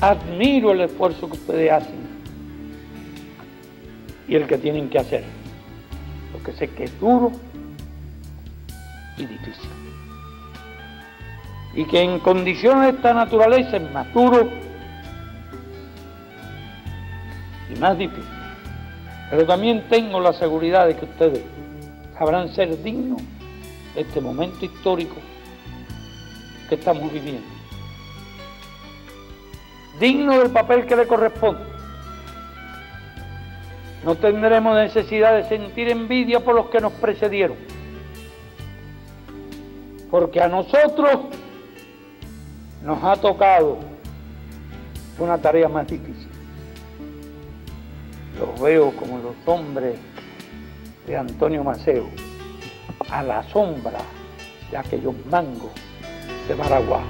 admiro el esfuerzo que ustedes hacen y el que tienen que hacer, porque sé que es duro y difícil. Y que en condiciones de esta naturaleza es más duro y más difícil. Pero también tengo la seguridad de que ustedes sabrán ser dignos de este momento histórico que estamos viviendo. Dignos del papel que le corresponde. No tendremos necesidad de sentir envidia por los que nos precedieron, porque a nosotros nos ha tocado una tarea más difícil. Los veo como los hombres de Antonio Maceo, a la sombra de aquellos mangos de Baraguá.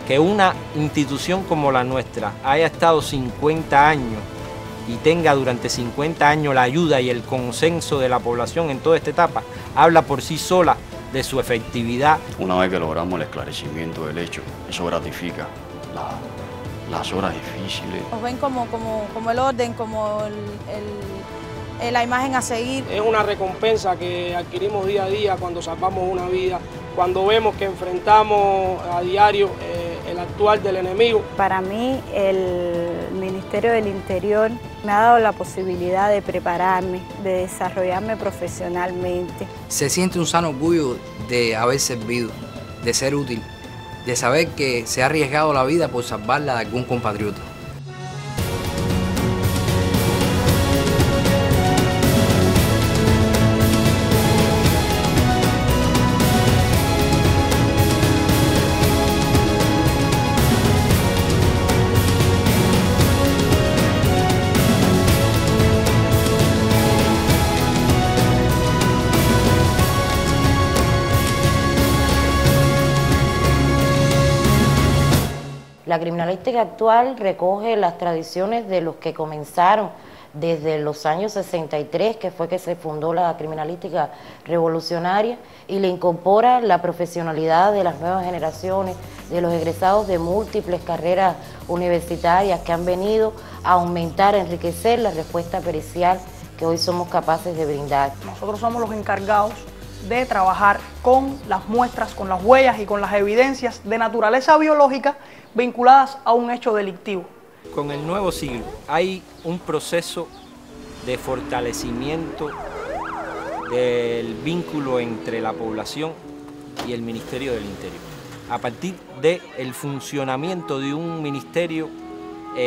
Que una institución como la nuestra haya estado 50 años y tenga durante 50 años la ayuda y el consenso de la población en toda esta etapa, habla por sí sola de su efectividad. Una vez que logramos el esclarecimiento del hecho, eso gratifica las horas difíciles. Nos ven como el orden, como la imagen a seguir. Es una recompensa que adquirimos día a día cuando salvamos una vida, cuando vemos que enfrentamos a diario el actuar del enemigo. Para mí el Ministerio del Interior me ha dado la posibilidad de prepararme, de desarrollarme profesionalmente. Se siente un sano orgullo de haber servido, de ser útil, de saber que se ha arriesgado la vida por salvarla de algún compatriota. La criminalística actual recoge las tradiciones de los que comenzaron desde los años 63, que fue que se fundó la criminalística revolucionaria, y le incorpora la profesionalidad de las nuevas generaciones, de los egresados de múltiples carreras universitarias que han venido a aumentar, a enriquecer la respuesta pericial que hoy somos capaces de brindar. Nosotros somos los encargados de trabajar con las muestras, con las huellas y con las evidencias de naturaleza biológica vinculadas a un hecho delictivo. Con el nuevo siglo hay un proceso de fortalecimiento del vínculo entre la población y el Ministerio del Interior, a partir del funcionamiento de un ministerio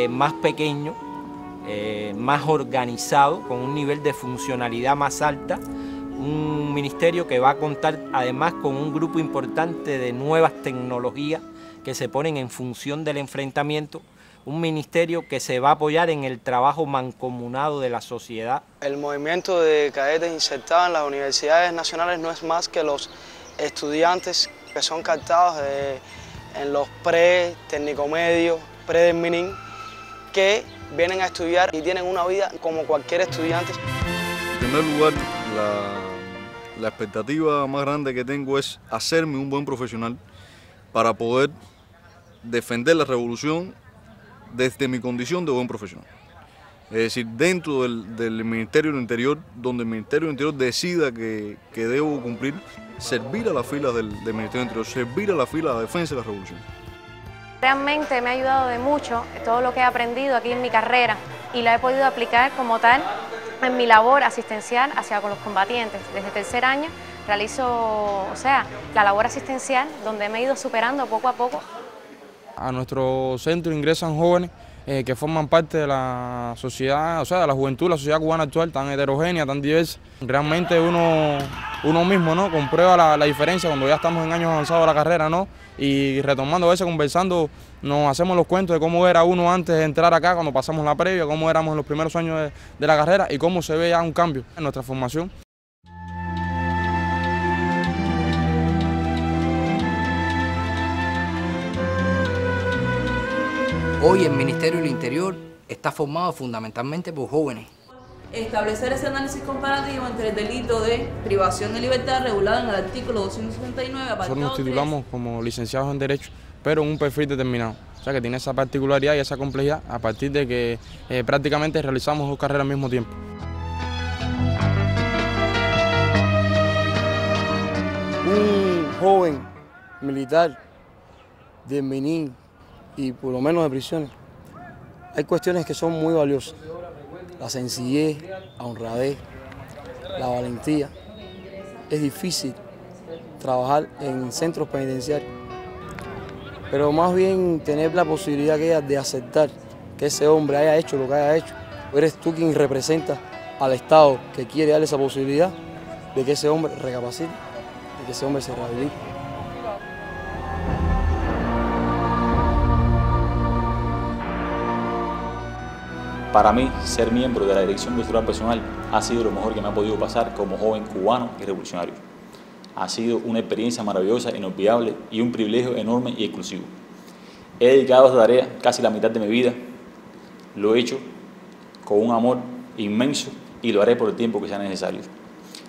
más pequeño, más organizado, con un nivel de funcionalidad más alta, un ministerio que va a contar además con un grupo importante de nuevas tecnologías que se ponen en función del enfrentamiento, un ministerio que se va a apoyar en el trabajo mancomunado de la sociedad. El movimiento de cadetes insertados en las universidades nacionales no es más que los estudiantes que son captados en los técnico medio, del MININ, que vienen a estudiar y tienen una vida como cualquier estudiante. En primer lugar, la expectativa más grande que tengo es hacerme un buen profesional para poder defender la revolución desde mi condición de buen profesional. Es decir, dentro del Ministerio del Interior, donde el Ministerio del Interior decida que debo cumplir, servir a las filas del Ministerio del Interior, servir a la fila de la defensa de la revolución. Realmente me ha ayudado de mucho todo lo que he aprendido aquí en mi carrera y la he podido aplicar como tal en mi labor asistencial hacia con los combatientes. Desde tercer año realizo, la labor asistencial donde me he ido superando poco a poco. A nuestro centro ingresan jóvenes que forman parte de la sociedad, de la juventud, la sociedad cubana actual, tan heterogénea, tan diversa. Realmente uno mismo, ¿no?, comprueba la diferencia cuando ya estamos en años avanzados de la carrera, ¿no? Y retomando a veces, conversando, nos hacemos los cuentos de cómo era uno antes de entrar acá, cuando pasamos la previa, cómo éramos en los primeros años de la carrera y cómo se ve ya un cambio en nuestra formación. Hoy el Ministerio del Interior está formado fundamentalmente por jóvenes establecer ese análisis comparativo entre el delito de privación de libertad regulado en el artículo 269, apartado 3. Nosotros nos titulamos como licenciados en Derecho, pero en un perfil determinado. O sea que tiene esa particularidad y esa complejidad a partir de que prácticamente realizamos 2 carreras al mismo tiempo. Un joven militar de Minin y por lo menos de prisiones, hay cuestiones que son muy valiosas. La sencillez, la honradez, la valentía. Es difícil trabajar en centros penitenciarios, pero más bien tener la posibilidad de aceptar que ese hombre haya hecho lo que haya hecho. Eres tú quien representa al Estado que quiere darle esa posibilidad de que ese hombre recapacite, de que ese hombre se rehabilite. Para mí, ser miembro de la Dirección Cultural Personal ha sido lo mejor que me ha podido pasar como joven cubano y revolucionario. Ha sido una experiencia maravillosa, inolvidable y un privilegio enorme y exclusivo. He dedicado a esta tarea casi la mitad de mi vida. Lo he hecho con un amor inmenso y lo haré por el tiempo que sea necesario.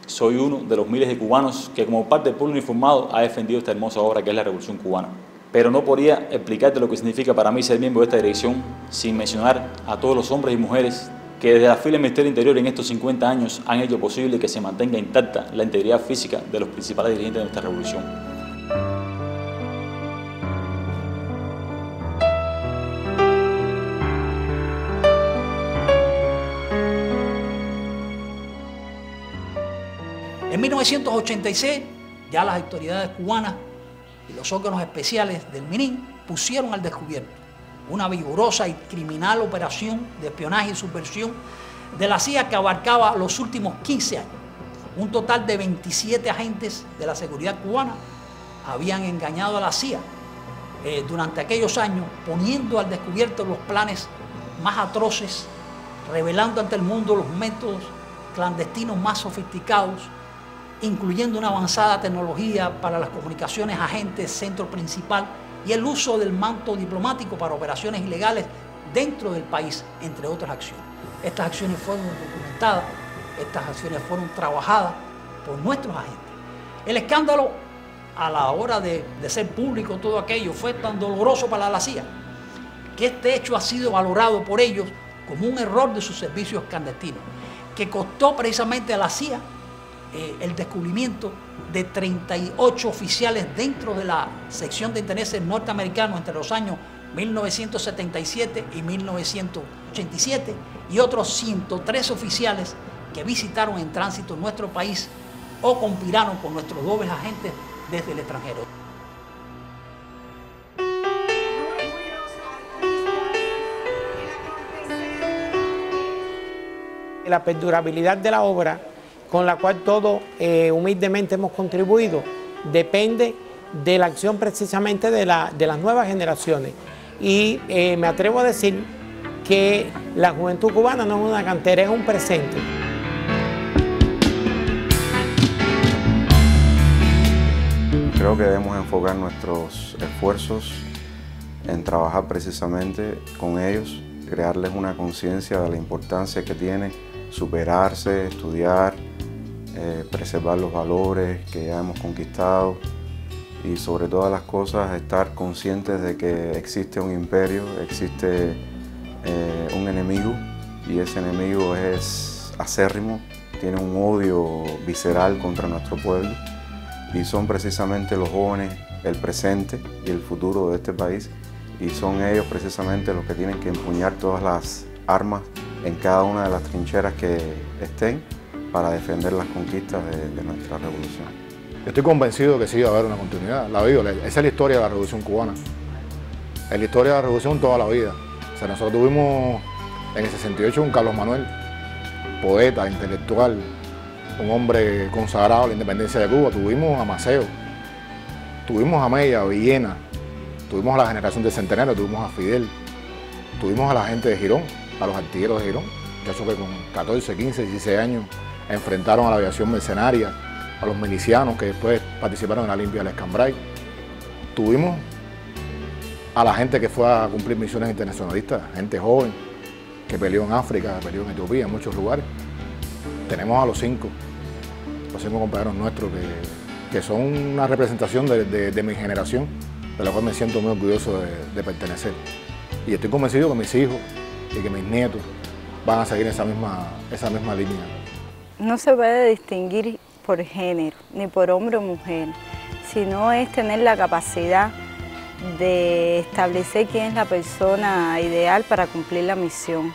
Soy uno de los miles de cubanos que como parte del pueblo uniformado ha defendido esta hermosa obra que es la Revolución Cubana. Pero no podría explicarte lo que significa para mí ser miembro de esta dirección sin mencionar a todos los hombres y mujeres que desde la fila del Ministerio del Interior en estos 50 años han hecho posible que se mantenga intacta la integridad física de los principales dirigentes de nuestra revolución. En 1986, ya las autoridades cubanas y los órganos especiales del Minin pusieron al descubierto una vigorosa y criminal operación de espionaje y subversión de la CIA que abarcaba los últimos 15 años. Un total de 27 agentes de la seguridad cubana habían engañado a la CIA durante aquellos años, poniendo al descubierto los planes más atroces, revelando ante el mundo los métodos clandestinos más sofisticados, incluyendo una avanzada tecnología para las comunicaciones agentes, centro principal y el uso del manto diplomático para operaciones ilegales dentro del país, entre otras acciones. Estas acciones fueron documentadas, estas acciones fueron trabajadas por nuestros agentes. El escándalo, a la hora de ser público todo aquello, fue tan doloroso para la CIA que este hecho ha sido valorado por ellos como un error de sus servicios clandestinos, que costó precisamente a la CIA el descubrimiento de 38 oficiales dentro de la sección de intereses norteamericanos entre los años 1977 y 1987 y otros 103 oficiales que visitaron en tránsito nuestro país o conspiraron con nuestros dobles agentes desde el extranjero. La perdurabilidad de la obra, con la cual todos humildemente hemos contribuido, depende de la acción precisamente de las nuevas generaciones. Y me atrevo a decir que la juventud cubana no es una cantera, es un presente. Creo que debemos enfocar nuestros esfuerzos en trabajar precisamente con ellos, crearles una conciencia de la importancia que tiene superarse, estudiar, preservar los valores que ya hemos conquistado y sobre todas las cosas estar conscientes de que existe un imperio, existe un enemigo y ese enemigo es acérrimo, tiene un odio visceral contra nuestro pueblo y son precisamente los jóvenes el presente y el futuro de este país y son ellos precisamente los que tienen que empuñar todas las armas en cada una de las trincheras que estén para defender las conquistas de nuestra revolución. Estoy convencido que sí va a haber una continuidad. La vida, esa es la historia de la Revolución Cubana. Es la historia de la Revolución toda la vida. O sea, nosotros tuvimos en el 68 un Carlos Manuel, poeta, intelectual, un hombre consagrado a la independencia de Cuba. Tuvimos a Maceo, tuvimos a Mella, a Villena, tuvimos a la generación de Centenario, tuvimos a Fidel, tuvimos a la gente de Girón, a los artilleros de Girón, muchachos que con 14, 15, 16 años enfrentaron a la aviación mercenaria, a los milicianos que después participaron en la limpia del Escambray. Tuvimos a la gente que fue a cumplir misiones internacionalistas, gente joven que peleó en África, peleó en Etiopía, en muchos lugares. tenemos a los cinco compañeros nuestros que son una representación de mi generación, de la cual me siento muy orgulloso de pertenecer. Y estoy convencido que mis hijos y que mis nietos van a seguir esa misma línea. No se puede distinguir por género, ni por hombre o mujer, sino es tener la capacidad de establecer quién es la persona ideal para cumplir la misión.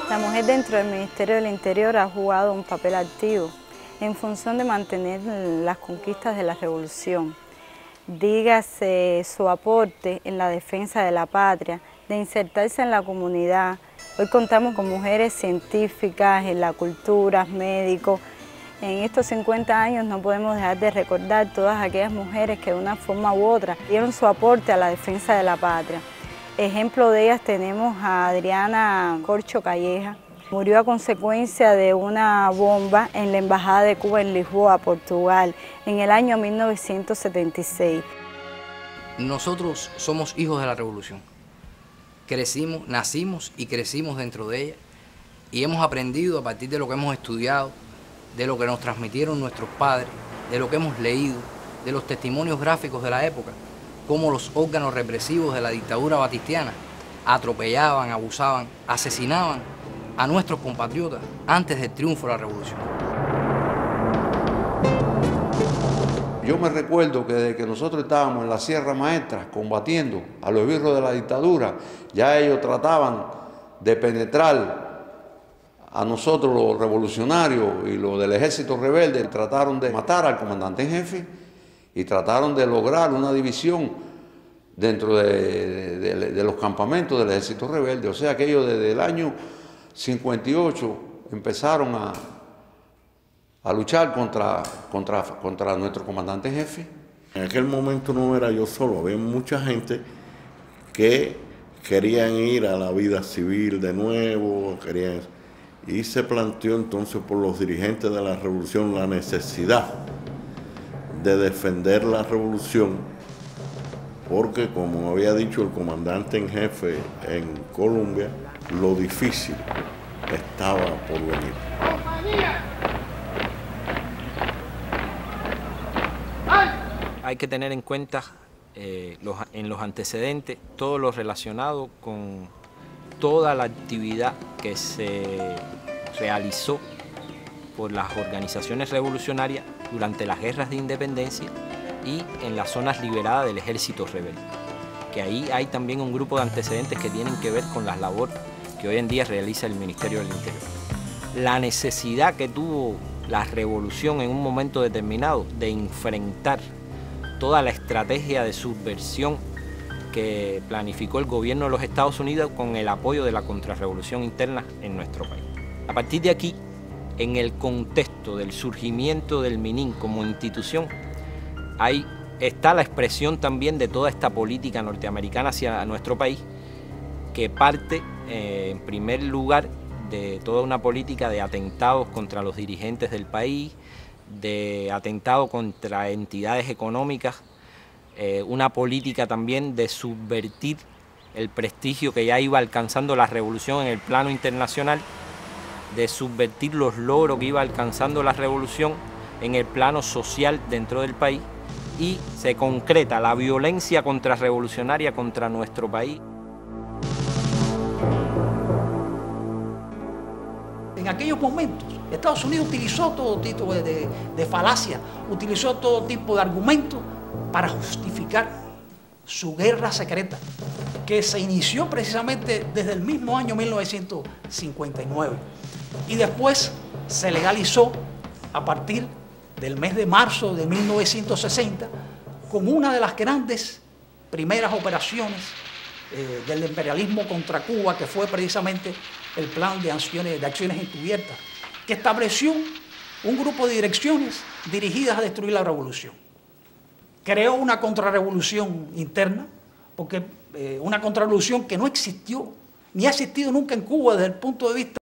La mujer dentro del Ministerio del Interior ha jugado un papel activo en función de mantener las conquistas de la revolución. Dígase su aporte en la defensa de la patria, de insertarse en la comunidad. Hoy contamos con mujeres científicas, en la cultura, médicos. En estos 50 años no podemos dejar de recordar todas aquellas mujeres que de una forma u otra dieron su aporte a la defensa de la patria. Ejemplo de ellas tenemos a Adriana Corcho Calleja. Murió a consecuencia de una bomba en la Embajada de Cuba en Lisboa, Portugal, en el año 1976. Nosotros somos hijos de la revolución. Crecimos, nacimos y crecimos dentro de ella y hemos aprendido a partir de lo que hemos estudiado, de lo que nos transmitieron nuestros padres, de lo que hemos leído, de los testimonios gráficos de la época, cómo los órganos represivos de la dictadura batistiana atropellaban, abusaban, asesinaban a nuestros compatriotas antes del triunfo de la revolución. Yo me recuerdo que desde que nosotros estábamos en la Sierra Maestra combatiendo a los esbirros de la dictadura, ya ellos trataban de penetrar a nosotros los revolucionarios y los del ejército rebelde. Trataron de matar al comandante en jefe y trataron de lograr una división dentro de los campamentos del ejército rebelde. O sea que ellos desde el año 58 empezaron a luchar contra nuestro comandante en jefe. En aquel momento no era yo solo, había mucha gente que querían ir a la vida civil de nuevo, y se planteó entonces por los dirigentes de la revolución la necesidad de defender la revolución, porque como había dicho el comandante en jefe en Colombia, lo difícil estaba por venir. Hay que tener en cuenta en los antecedentes todo lo relacionado con toda la actividad que se realizó por las organizaciones revolucionarias durante las guerras de independencia y en las zonas liberadas del ejército rebelde. Que ahí hay también un grupo de antecedentes que tienen que ver con las labores que hoy en día realiza el Ministerio del Interior. La necesidad que tuvo la revolución en un momento determinado de enfrentar toda la estrategia de subversión que planificó el gobierno de los Estados Unidos con el apoyo de la contrarrevolución interna en nuestro país. A partir de aquí, en el contexto del surgimiento del MININ como institución, ahí está la expresión también de toda esta política norteamericana hacia nuestro país, que parte en primer lugar de toda una política de atentados contra los dirigentes del país, de atentados contra entidades económicas, una política también de subvertir el prestigio que ya iba alcanzando la revolución en el plano internacional, de subvertir los logros que iba alcanzando la revolución en el plano social dentro del país, y se concreta la violencia contrarrevolucionaria contra nuestro país. En aquellos momentos, Estados Unidos utilizó todo tipo de falacia, utilizó todo tipo de argumentos para justificar su guerra secreta, que se inició precisamente desde el mismo año 1959 y después se legalizó a partir del mes de marzo de 1960 como una de las grandes primeras operaciones del imperialismo contra Cuba, que fue precisamente el plan de acciones encubiertas, que estableció un grupo de direcciones dirigidas a destruir la revolución. Creó una contrarrevolución interna, porque una contrarrevolución que no existió, ni ha existido nunca en Cuba desde el punto de vista